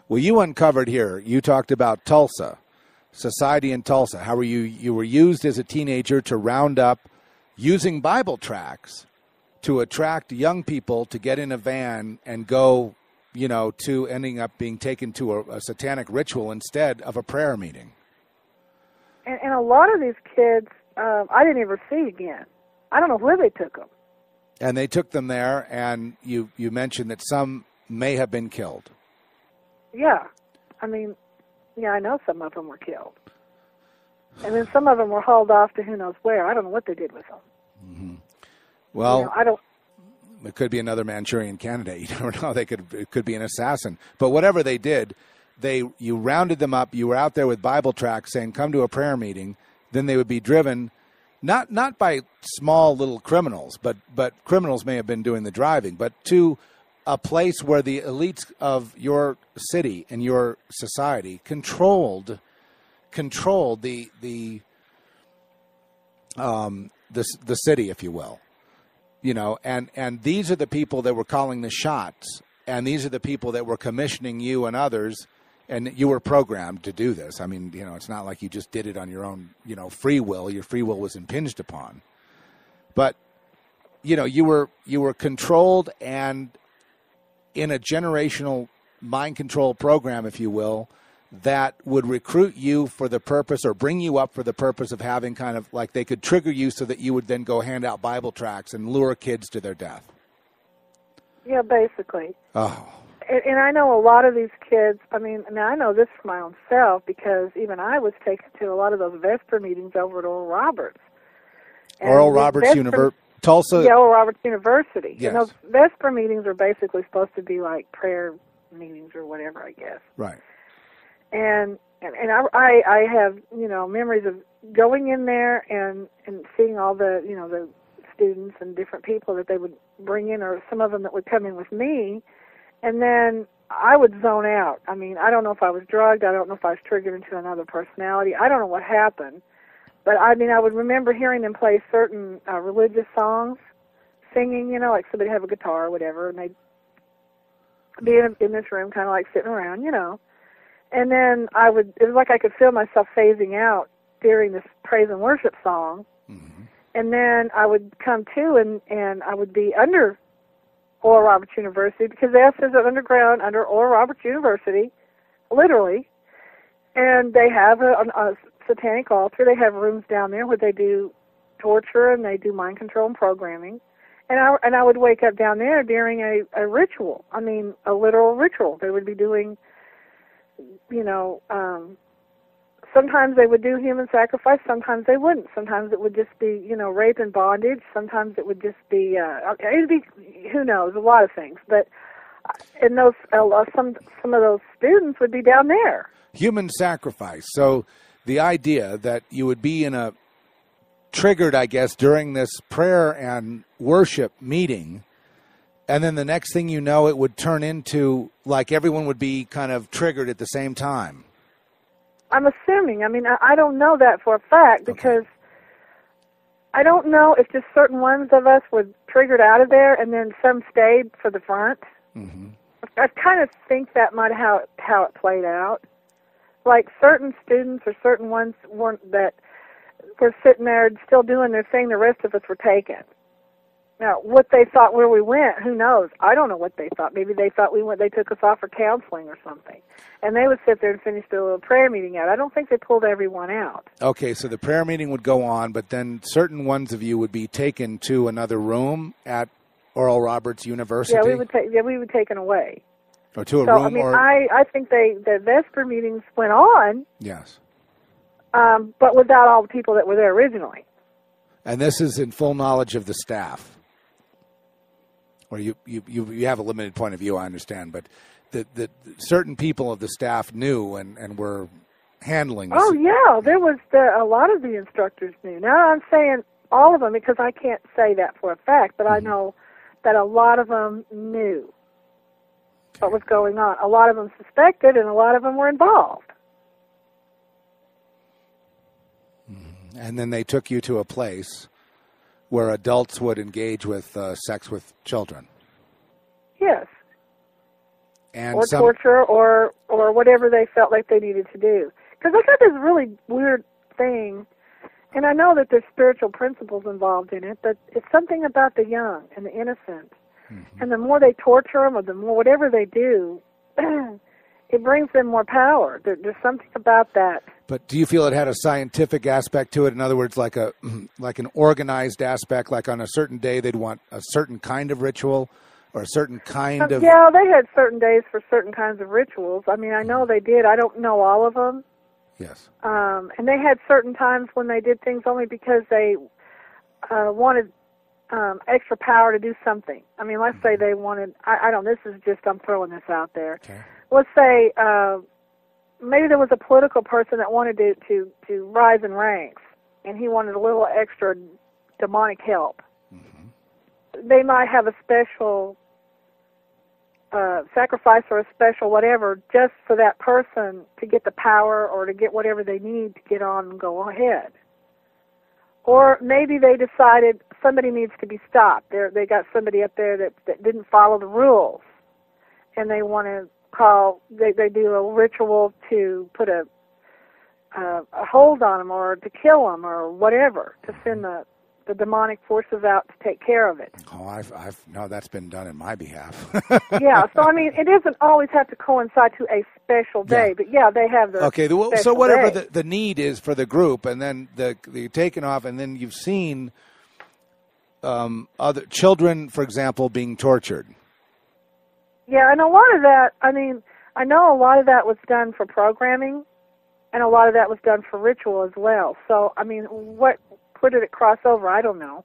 Well, you uncovered here, you talked about Tulsa, society in Tulsa. How were you were used as a teenager to round up using Bible tracts to attract young people to get in a van and go, to ending up being taken to a satanic ritual instead of a prayer meeting. And a lot of these kids, I didn't ever see again. I don't know where they took them. And they took them there, and you mentioned that some may have been killed. Yeah. I mean, I know some of them were killed. And then some of them were hauled off to who knows where. I don't know what they did with them. Mm-hmm. Well, I don't. It could be another Manchurian candidate. You never know. It could be an assassin. But whatever they did, you rounded them up. You were out there with Bible tracts saying, "Come to a prayer meeting." Then they would be driven, not by small little criminals, but criminals may have been doing the driving, but to a place where the elites of your city and your society controlled the city, if you will. And these are the people that were calling the shots, and these are the people that were commissioning you and others, and you were programmed to do this. I mean, it's not like you just did it on your own, free will. Your free will was impinged upon. But, you were controlled and in a generational mind control program, if you will, that would recruit you for the purpose or bring you up for the purpose of having kind of like they could trigger you so that you would then go hand out Bible tracts and lure kids to their death. Yeah, basically. Oh. And I know a lot of these kids, I mean, now I know this for my own self because even I was taken to a lot of those Vesper meetings over at Oral Roberts. And Oral Roberts University, Tulsa? Yeah, Oral Roberts University. Yes. And those Vesper meetings are basically supposed to be like prayer meetings or whatever, I guess. Right. And I have, memories of going in there and seeing all the, the students and different people that they would bring in, or some of them that would come in with me, and then I would zone out. I mean, I don't know if I was drugged. I don't know if I was triggered into another personality. I don't know what happened. But, I mean, I would remember hearing them play certain religious songs, singing, like somebody have a guitar or whatever, and they'd be in this room kind of like sitting around, And then it was like I could feel myself phasing out during this praise and worship song. Mm-hmm. And then I would come to and I would be under Oral Roberts University, because the S is underground under Oral Roberts University, literally. And they have a satanic altar. They have rooms down there where they do torture and they do mind control and programming. And I would wake up down there during a ritual. I mean, a literal ritual. They would be doing, sometimes they would do human sacrifice, sometimes they wouldn't. Sometimes it would just be, rape and bondage. Sometimes it would just be, who knows, a lot of things. But in those, some of those students would be down there. Human sacrifice. So the idea that you would be triggered, I guess, during this prayer and worship meeting, and then the next thing you know, it would turn into like everyone would be kind of triggered at the same time. I'm assuming. I mean, I don't know that for a fact because I don't know if just certain ones of us were triggered out of there and then some stayed for the front. Mm-hmm. I kind of think that might how it played out. Like certain students or certain ones were sitting there still doing their thing. The rest of us were taken. Now, what they thought where we went, who knows? I don't know what they thought. Maybe they thought they took us off for counseling or something. And they would sit there and finish their little prayer meeting out. I don't think they pulled everyone out. Okay, so the prayer meeting would go on, but then certain ones of you would be taken to another room at Oral Roberts University? Yeah, we would taken away. Or to a room? I mean, I think the Vesper meetings went on. Yes. But without all the people that were there originally. And this is in full knowledge of the staff. Or you have a limited point of view, I understand, but the certain people of the staff knew and were handling this. Oh, yeah, there was a lot of the instructors knew. Now I'm saying all of them because I can't say that for a fact, but I know that a lot of them knew what was going on. A lot of them suspected, and a lot of them were involved. And then they took you to a place where adults would engage with sex with children. Yes. And or torture or or whatever they felt like they needed to do. Because I got this really weird thing, and I know that there's spiritual principles involved in it, but it's something about the young and the innocent. Mm-hmm. And the more they torture them, or the more whatever they do, it brings them more power. There's something about that. But do you feel it had a scientific aspect to it? In other words, like an organized aspect, like on a certain day they'd want a certain kind of ritual or a certain kind of... Yeah, they had certain days for certain kinds of rituals. I mean, I know they did. I don't know all of them. Yes. And they had certain times when they did things only because they wanted extra power to do something. I mean, let's say they wanted, I don't, this is just, I'm throwing this out there. Okay. Let's say maybe there was a political person that wanted to rise in ranks, and he wanted a little extra demonic help. Mm-hmm. They might have a special sacrifice or a special whatever just for that person to get the power or to get whatever they need to get on and go ahead. Or maybe they decided somebody needs to be stopped. They got somebody up there that didn't follow the rules, and they want to they do a ritual to put a hold on them or to kill them or whatever, to send the demonic forces out to take care of it. Oh, I've no, that's been done in my behalf. Yeah, so I mean, it doesn't always have to coincide to a special day, but yeah, they have the okay. So whatever the need is for the group, and then the taken off, and then you've seen other children, for example, being tortured. Yeah, and a lot of that, I mean, I know a lot of that was done for programming, and a lot of that was done for ritual as well. So, I mean, where did it cross over? I don't know.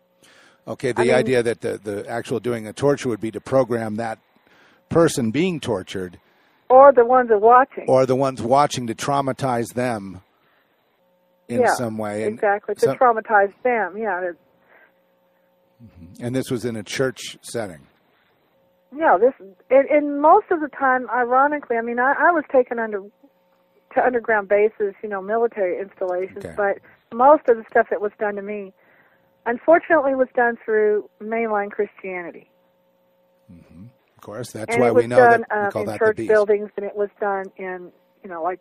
Okay, the idea that the actual doing a torture would be to program that person being tortured. Or the ones that are watching. Or the ones watching to traumatize them in some way. And exactly, to traumatize them, yeah. And this was in a church setting. Yeah, and most of the time, ironically, I mean, I was taken to underground bases, military installations, but most of the stuff that was done to me, unfortunately, was done through mainline Christianity. Mm-hmm. Of course, that's why we know that we call that the beast. In church buildings, and it was done in, that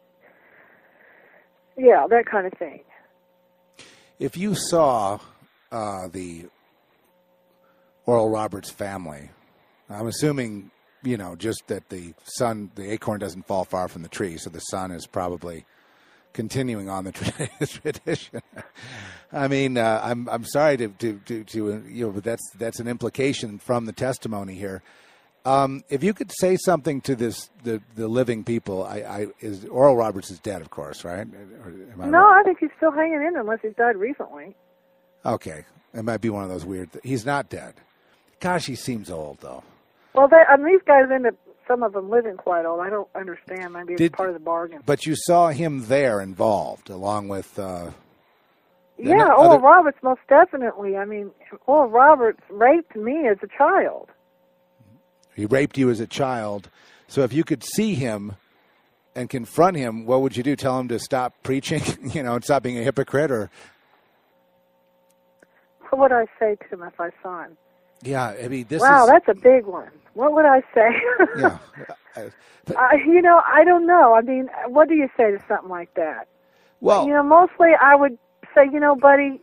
kind of thing. If you saw the Oral Roberts family, I'm assuming, just that the acorn doesn't fall far from the tree, so the son is probably continuing on the tradition. I mean, I'm sorry to but that's an implication from the testimony here. If you could say something to the living people, Oral Roberts is dead, of course, right? I think he's still hanging in unless he's died recently. Okay, it might be one of those weird. He's not dead. Gosh, he seems old though. Well, these guys end up, some of them living quite old. I don't understand. Maybe it's part of the bargain. But you saw him there involved, along with... Oral Roberts, most definitely. I mean, Oral Roberts raped me as a child. He raped you as a child. So if you could see him and confront him, what would you do? Tell him to stop preaching, and stop being a hypocrite? Or what would I say to him if I saw him? Yeah, I mean, Wow, that's a big one. What would I say? Yeah. I don't know. I mean, what do you say to something like that? Well, mostly I would say, buddy,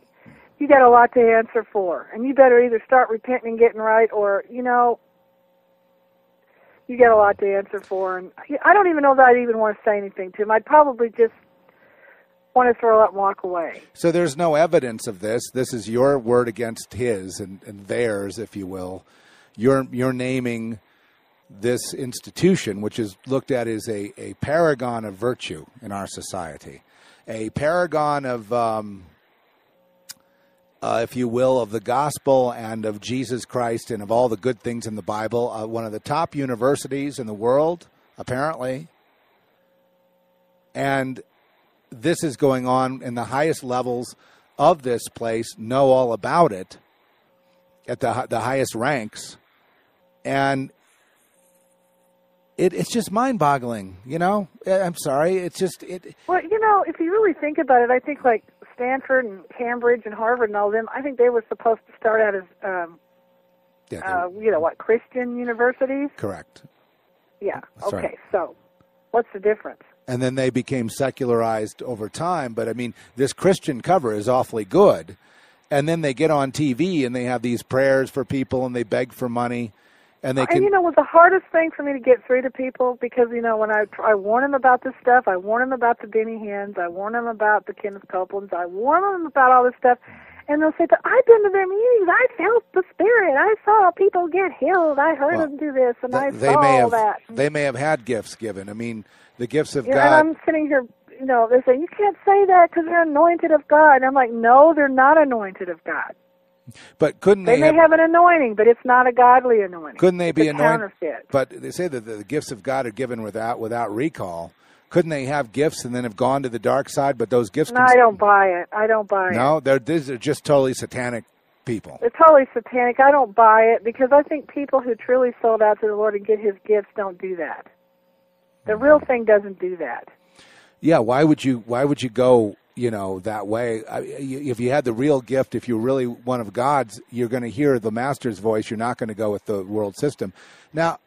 you got a lot to answer for, and you better either start repenting and getting right, or, you got a lot to answer for. And I don't even know that I'd even want to say anything to him. I'd probably just want to throw up and walk away. So there's no evidence of this. This is your word against his and theirs, if you will. You're naming this institution, which is looked at as a paragon of virtue in our society, a paragon of, if you will, of the gospel and of Jesus Christ and of all the good things in the Bible. One of the top universities in the world, apparently. And this is going on in the highest levels of this place, know all about it at the highest ranks. And it's just mind-boggling, I'm sorry. It's just... Well, if you really think about it, I think like Stanford and Cambridge and Harvard and all of them, I think they were supposed to start out as, Christian universities? Correct. Yeah, That's okay, right. so... What's the difference? And then they became secularized over time. But, I mean, this Christian cover is awfully good. And then they get on TV and they have these prayers for people and they beg for money. And they can... And, it was the hardest thing for me to get through to people because, when I warn them about this stuff, I warn them about the Benny Hinns, I warn them about the Kenneth Copelands, I warn them about all this stuff. And they'll say, I've been to their meetings. I felt the Spirit. I saw people get healed. I heard them do this, and I saw that. They may have had gifts given. I mean, the gifts of God. And I'm sitting here, they say, you can't say that because they're anointed of God. And I'm like, no, they're not anointed of God. But couldn't they may have an anointing, but it's not a godly anointing. Couldn't they be anointed? Counterfeit. But they say that the gifts of God are given without recall. Couldn't they have gifts and then have gone to the dark side? But those gifts... No, I don't buy it. No, these are just totally satanic people. They're totally satanic. I don't buy it because I think people who truly sold out to the Lord and get His gifts don't do that. The real thing doesn't do that. Yeah, why would you go, that way? If you had the real gift, if you're really one of God's, you're going to hear the Master's voice. You're not going to go with the world system. Now,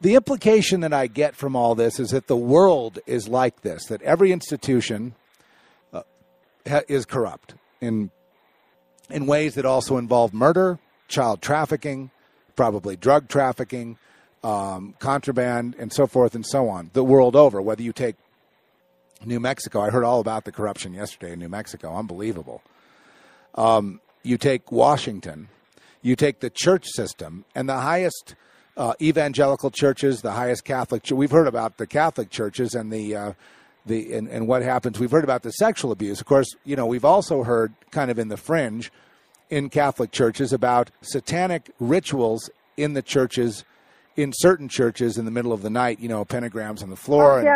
the implication that I get from all this is that the world is like this, that every institution is corrupt in ways that also involve murder, child trafficking, probably drug trafficking, contraband, and so forth and so on, the world over. Whether you take New Mexico, I heard all about the corruption yesterday in New Mexico, unbelievable. You take Washington, you take the church system, and the highest evangelical churches, the highest Catholic church. We've heard about the Catholic churches and and what happens. We've heard about the sexual abuse. Of course, we've also heard kind of in the fringe in Catholic churches about satanic rituals in the churches, in certain churches in the middle of the night, pentagrams on the floor. And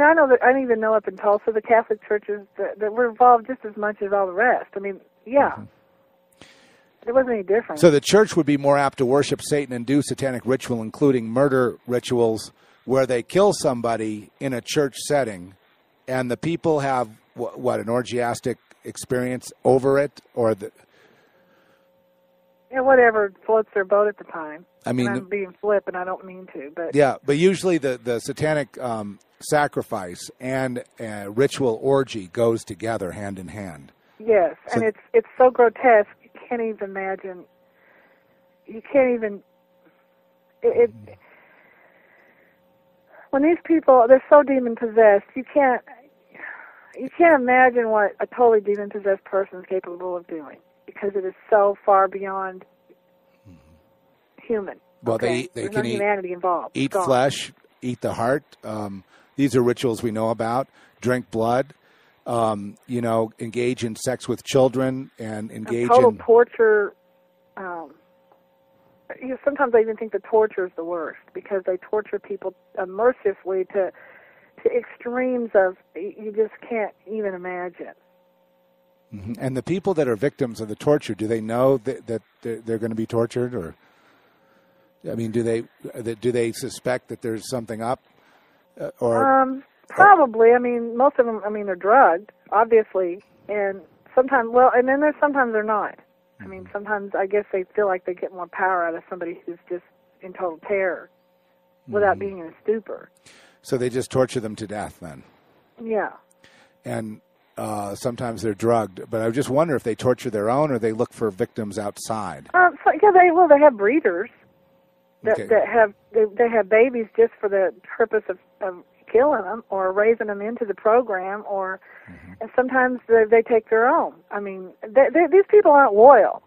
I know that, I even know up in Tulsa, the Catholic churches that were involved just as much as all the rest. I mean, yeah. Mm-hmm. There wasn't any difference. So the church would be more apt to worship Satan and do satanic ritual, including murder rituals, where they kill somebody in a church setting, and the people have, an orgiastic experience over it? Whatever floats their boat at the time. I mean, I'm being flip, and I don't mean to. But yeah, but usually the satanic sacrifice and ritual orgy goes together hand in hand. Yes, so, and it's so grotesque. You can't even imagine. You can't even. When these people, they're so demon possessed, you can't imagine what a totally demon possessed person is capable of doing because it is so far beyond human. Well, okay? they There's can no humanity involved. Eat flesh, eat the heart. These are rituals we know about. Drink blood. Engage in sex with children and engage total in torture. Sometimes I even think the torture is the worst because they torture people mercilessly to extremes of you just can't even imagine. Mm-hmm. And the people that are victims of the torture, do they know that they're going to be tortured, or I mean, do they suspect that there's something up? Probably. I mean, most of them. I mean, they're drugged, obviously, and sometimes. Well, and then sometimes they're not. I mean, sometimes I guess they feel like they get more power out of somebody who's just in total terror, without being in a stupor. So they just torture them to death, then. Yeah. And sometimes they're drugged, but I just wonder if they torture their own or they look for victims outside. They have breeders that Okay. that have babies just for the purpose of killing them or raising them into the program, or and sometimes they take their own. I mean, these people aren't loyal,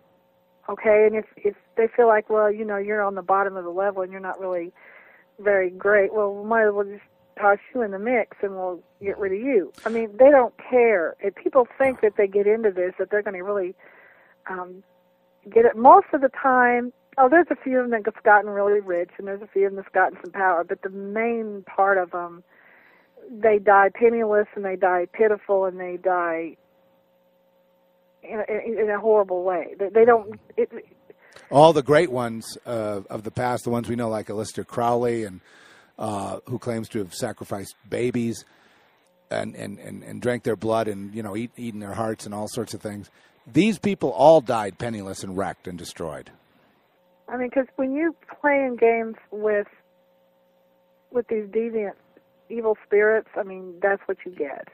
okay? And if they feel like, well, you're on the bottom of the level and you're not really very great, well, we might as well just toss you in the mix and we'll get rid of you. I mean, they don't care. If people think that they get into this, that they're going to really get it. Most of the time, there's a few of them that's gotten really rich, and there's a few of them that's gotten some power, but the main part of them, they die penniless, and they die pitiful, and they die in a horrible way. They don't... All the great ones of the past, the ones we know, like Aleister Crowley, and who claims to have sacrificed babies and drank their blood and, eaten their hearts and all sorts of things. These people all died penniless and wrecked and destroyed. I mean, because when you play in games with these deviant evil spirits, I mean, that's what you get.